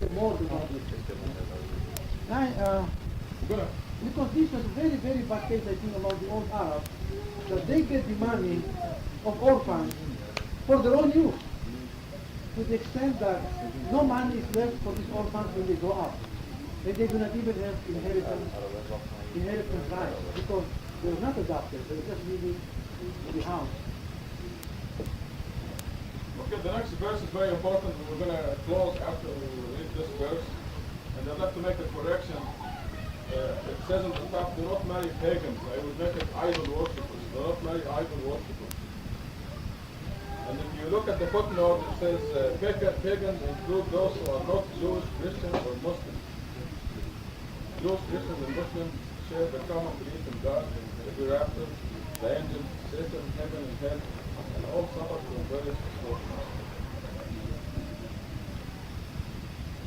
more about this. Now, because this was a very, very bad case, I think, about the old Arabs, that they get the money of orphans for their own use, to the extent that no money is left for these orphans when they grow up. And they do not even have inheritance rights, because they were not adopted, they were just living in the house. Okay, the next verse is very important. We're going to close after we read this verse. And I'd like to make a correction. It says in the top, do not marry pagans. I would make it idol worshippers. Do not marry idol worshippers. And if you look at the footnote, it says pagans include those who are not Jewish, Christians, or Muslims. Jewish, Christians, and Muslims share the common belief in God, the hereafter, the angels, Satan, heaven, and hell, and all suffer from various misfortunes.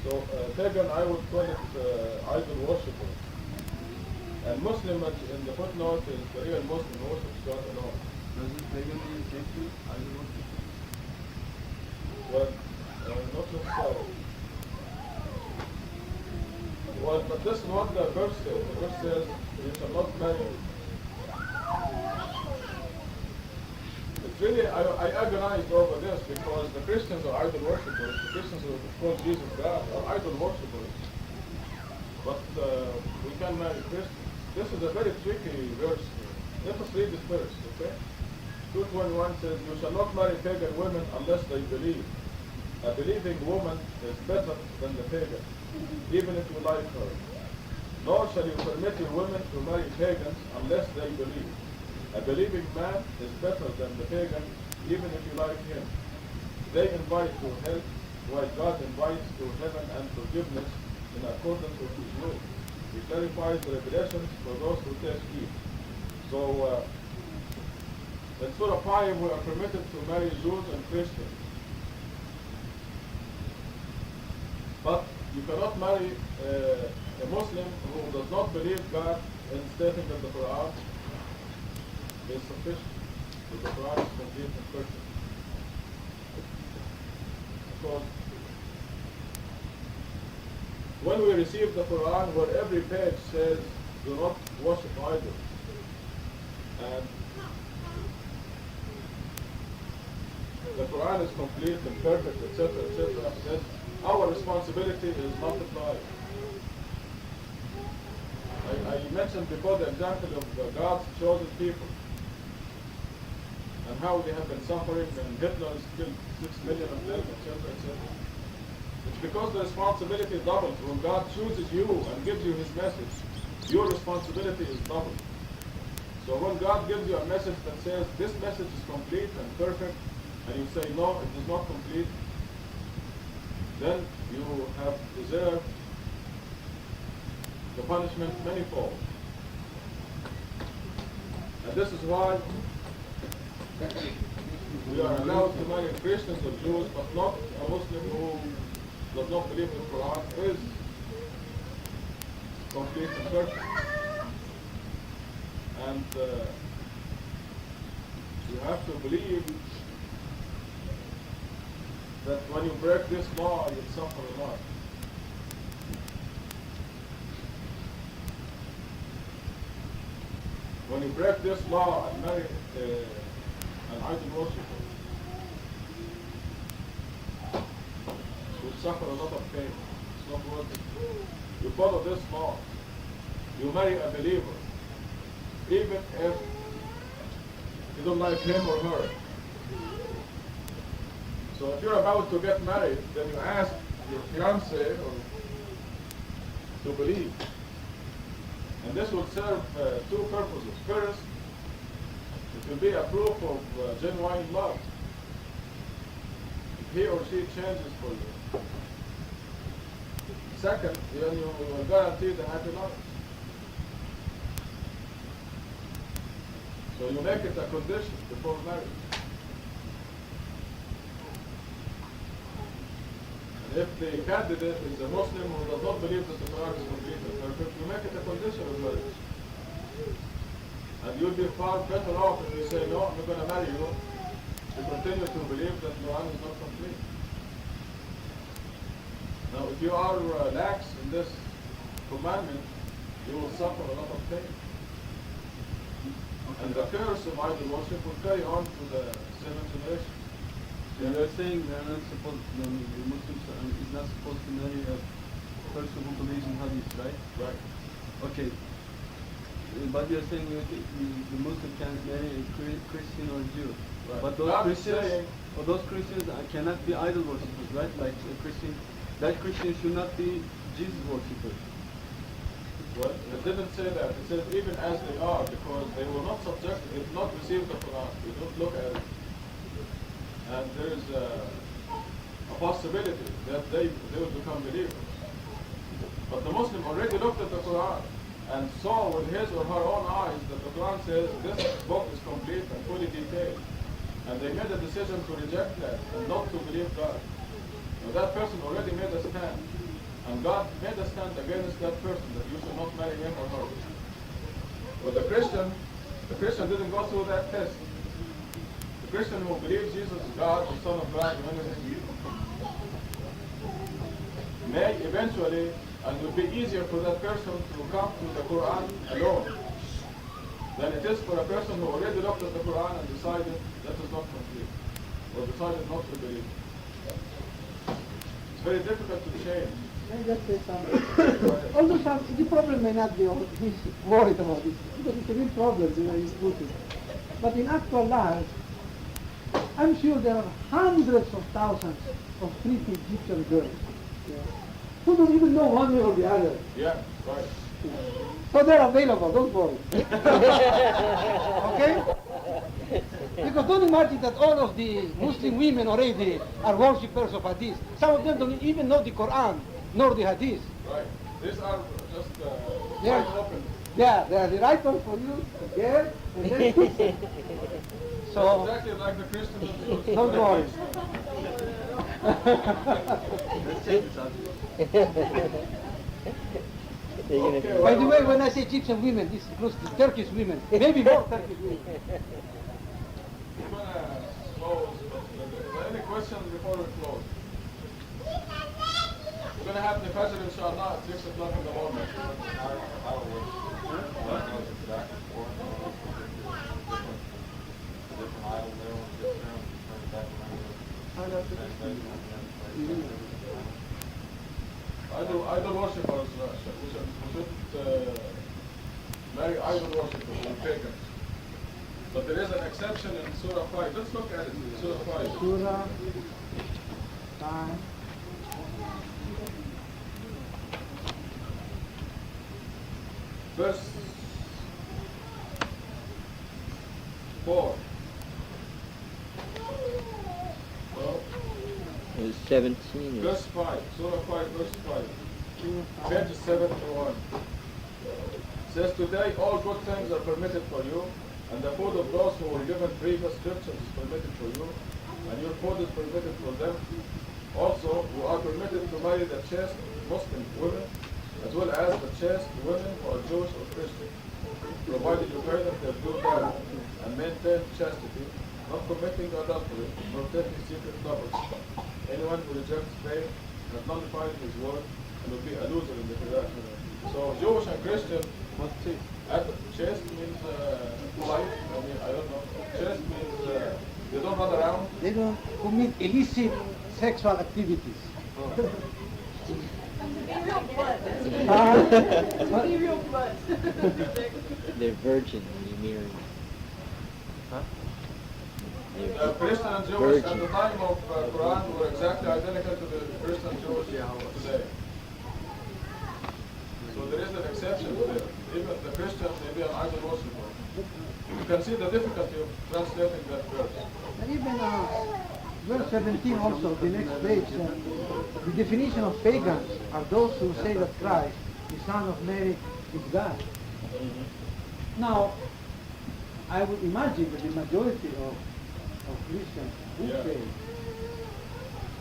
So pagan, I would call it idol worshipper. And Muslim in the footnote is the real Muslim who worships God alone. Doesn't pagan mean safety? Idol worship? Well, not necessarily. Well, but this is what the verse says. The verse says, you shall not marry. It's really, I agonized over this because the Christians are idol worshippers. The Christians who call Jesus God are idol worshippers. But we can marry Christians. This is a very tricky verse. Let us read this verse, okay? 2:21 says, you shall not marry pagan women unless they believe. A believing woman is better than the pagan, even if you like her. Nor shall you permit your women to marry pagans unless they believe. A believing man is better than the pagan, even if you like him. They invite to hell, while God invites to heaven and forgiveness in accordance with his will. He clarifies the revelations for those who take heed. So, in Surah 5, we are permitted to marry Jews and Christians. But you cannot marry a Muslim who does not believe God in stating that the Quran is sufficient, that the Quran is complete and perfect. Because when we receive the Quran, where every page says, do not worship idols, and the Quran is complete and perfect, etc., then our responsibility is multiplied. I mentioned before the example of God's chosen people and how they have been suffering, and Hitler has killed 6 million of them, etc. It's because the responsibility doubles. When God chooses you and gives you his message, your responsibility is doubled. So when God gives you a message that says this message is complete and perfect, and you say no, it is not complete, then you have deserved the punishment manifold. And this is why we are allowed to marry Christians or Jews, but not a Muslim who does not believe in the Quran is complete and perfect. And you have to believe that when you break this law, you'll suffer a lot. When you break this law and marry an idol worshiper, you will suffer a lot of pain. It's not worth it. You follow this law. You marry a believer, even if you don't like him or her. So if you're about to get married, then you ask your fiancé to believe. And this will serve two purposes. First, it will be a proof of genuine love. If he or she changes for you. Second, then you will guarantee the happy life. So you make it a condition before marriage. If the candidate is a Muslim who does not believe that the Quran is complete and perfect, you make it a condition of marriage. And you'll be far better off if you say, no, I'm not going to marry you, to continue to believe that the Quran is not complete. Now, if you are lax in this commandment, you will suffer a lot of pain. And the curse of idol worship will carry on to the seventh generation. So you're saying they're not supposed, the Muslims is not supposed to marry a person who believes in hadith, right? Right. Okay. But you're saying the Muslim can't marry a Christian or Jew. Right. But those I'm Christians, saying- those Christians cannot be idol worshippers, right? Like a Christian, that Christian should not be Jesus worshippers. Well, it didn't say that. It says even as they are, because they will not subject, they will not receive the Quran. They don't look at it. And there is a possibility that they will become believers. But the Muslim already looked at the Quran and saw with his or her own eyes that the Quran says this book is complete and fully detailed. And they made a decision to reject that and not to believe God. Now that person already made a stand. And God made a stand against that person that you should not marry him or her. But the Christian didn't go through that test. The Christian who believes Jesus is God, the Son of God, may eventually, and it will be easier for that person to come to the Quran alone than it is for a person who already looked at the Quran and decided that is not complete, or decided not to believe. It's very difficult to change. Can I just say something? Although the problem may not be, he's worried about this, because it's a real problem, he's putting. But in actual life, I'm sure there are hundreds of thousands of pretty Egyptian girls who don't even know one way or the other. Yeah, right. So they're available, don't worry. Okay? Because don't imagine that all of the Muslim women already are worshippers of hadith. Some of them don't even know the Quran, nor the hadith. Right. These are just Yeah. wide open. Yeah, they are the right one for you to get, and then so Exactly like the Christians and Jews. don't worry. Let's change the subject. Okay, By the way, when I say Egyptian women, this includes the Turkish women, maybe more Turkish women. we're gonna close. But any questions before we close? We're gonna have the Fajr inshallah at 6 o'clock in the morning. Idol worshippers, we should marry idol worshippers and pagans. But there is an exception in Surah 5. Let's look at it in Surah 5. Surah 5. Verse 4. Well, It's 17. verse 5. Surah 5, verse 5. Page 71. Says, today all good things are permitted for you, and the food of those who were given previous scriptures is permitted for you, and your food is permitted for them. Also, you are permitted to marry the chaste Muslim women, as well as the chaste women who are Jewish or Christian, provided you pay them their due value and maintain chastity, not committing adultery, nor taking secret lovers. Anyone who rejects faith has nullified his word and will be a loser in the hereafter. So Jewish and Christian, What's chaste? chaste means polite. I mean, I don't know. Chaste means they don't run around. They don't commit illicit sexual activities. They're virgin when you marry. Huh? Christian and Jewish at the time of Quran were exactly identical to the Christian and Jewish today. So there is an exception there. Even the Christians may be an idol worshiper. You can see the difficulty of translating that verse. And even verse 17 also, the next page, the definition of pagans are those who say that Christ, the Son of Mary, is God. Now, I would imagine that the majority of Christians would Yeah. say,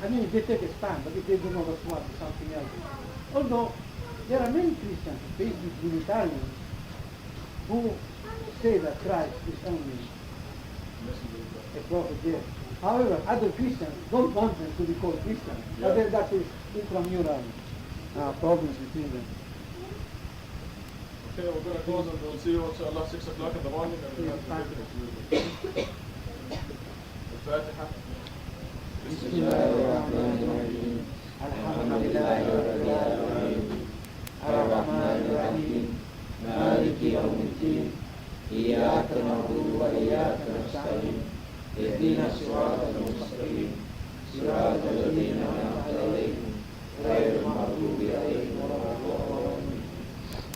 I mean, they take a stand, but if they don't know what's what, it's something else. Although, there are many Christians, basically Unitarians, who say that Christ is only messenger of God. A prophet, yes. However, other Christians don't want them to be called Christians. But Yeah. then that is intramural problems between them. Okay, we're going to close and we'll see you inshallah 6 o'clock in the morning and we'll have to visit. الفاتحة. بسم الله الرحمن الرحيم الحمد لله رب العالمين الرحمن الرحيم مالك يوم الدين إياك نعبد وإياك نستعين اهدنا الصراط المستقيم صراط الذين أنعمت عليهم غير المغضوب عليهم ولا الضالين.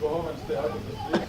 Go home and stay out of the street.